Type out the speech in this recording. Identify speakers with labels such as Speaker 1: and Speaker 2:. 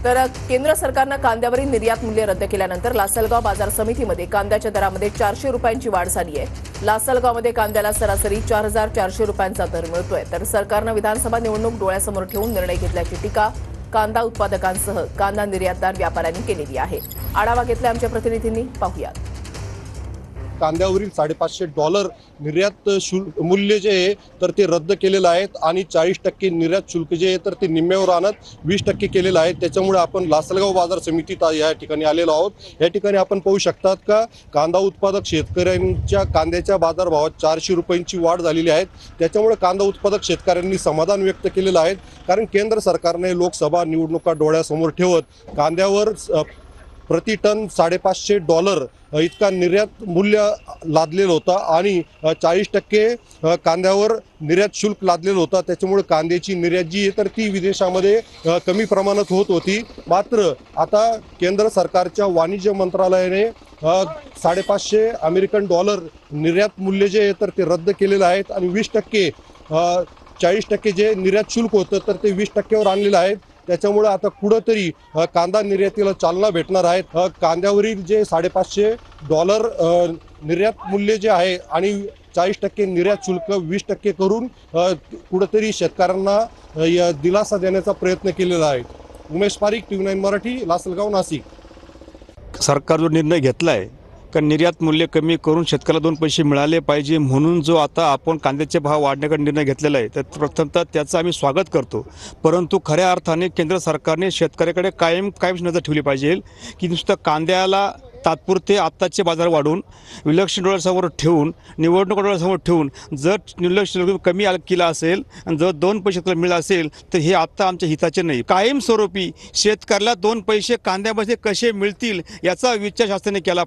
Speaker 1: तर केंद्र सरकारनं कांद्यावरील निर्यात मूल्य रद्द केल्यानंतर लासलगाव बाजार समितीमध्ये कांद्याच्या दरामध्ये 400 रुपयांची वाढ झाली आहे। लासलगावमध्ये कांद्याला सरासरी 4400 रुपयांचा दर मिळतोय। तर सरकारनं विधानसभा निवडणूक डोळ्यासमोर ठेवून निर्णय घेतल्याची टीका कांदा उत्पादकांसह कांदा निर्यातदार व्यापाऱ्यांनी केलेली आहे। आढावा घेतला आमच्या प्रतिनिधींनी, पाहूयात।
Speaker 2: कांद्यावरील $550 निर्यात शुल्क मूल्य जे आहे तर ते रद्द केलेलं आहे आणि 40% निर्यात शुल्क जे आहे तर ते निम्म्यावर आणत 20% केलेलं आहे। त्याच्यामुळे आपण लासलगाव बाजार समितीत या ठिकाणी आलेलो आहोत। या ठिकाणी आपण पाहू शकतात का कांदा उत्पादक शेतकऱ्यांच्या कांद्याच्या बाजारभावात 400 रुपयांची वाढ झालेली आहे। त्याच्यामुळे कांदा उत्पादक शेतकऱ्यांनी समाधान व्यक्त केलेलं आहे, कारण केंद्र सरकारने लोकसभा निवडणुका डोळ्यासमोर ठेवत कांद्यावर प्रति टन $550 इतका निर्यात मूल्य लादलेलं होतं आणि 40% कांद्यावर निर्यात शुल्क लादलेलं होतं। त्याच्यामुळे कांद्याची निर्यात जी आहे तर ती विदेशामध्ये कमी प्रमाणात होत होती। मात्र आता केंद्र सरकारच्या वाणिज्य मंत्रालयाने $550 अमेरिकन निर्यात मूल्य जे आहे तर ते रद्द केलेलं आहे आणि 20% 40% जे निर्यात शुल्क होतं तर ते 20%वर आणलेलं आहे। त्याच्यामुळे आता कुठंतरी कांदा निर्यातीला चालना भेटणार आहे। कांद्यावरील जे $550 निर्यात मूल्य जे आहे आणि 40% निर्यात शुल्क 20% करून कुठंतरी शेतकऱ्यांना दिलासा देण्याचा प्रयत्न केलेला आहे। उमेश पारिक, TV9 मराठी, लासलगाव, नाशिक।
Speaker 3: सरकार जो निर्णय घेतला आहे का निर्यात मूल्य कमी करून शेतकऱ्याला 2 पैसे मिळाले पाहिजे म्हणून जो आता आपण कांद्याचे भाव वाढण्याचा निर्णय घेतलेला आहे, तर प्रथमतः त्याचं आम्ही स्वागत करतो। परंतु खऱ्या अर्थाने केंद्र सरकारने शेतकऱ्याकडे कायम नजर ठेवली पाहिजे की नुसतं कांद्याला तात्पुरते आत्ताचे बाजार वाढून विलक्षण डोळ्यासमोर ठेवून निवडणूक डोळ्यासमोर ठेवून जर विलक्षण कमी केला असेल आणि जर 2 पैसे मिळाले असेल तर हे आत्ता आमच्या हिताचे नाही। कायमस्वरूपी शेतकऱ्याला 2 पैसे कांद्यामध्ये कसे मिळतील याचा विचार शासनाने केला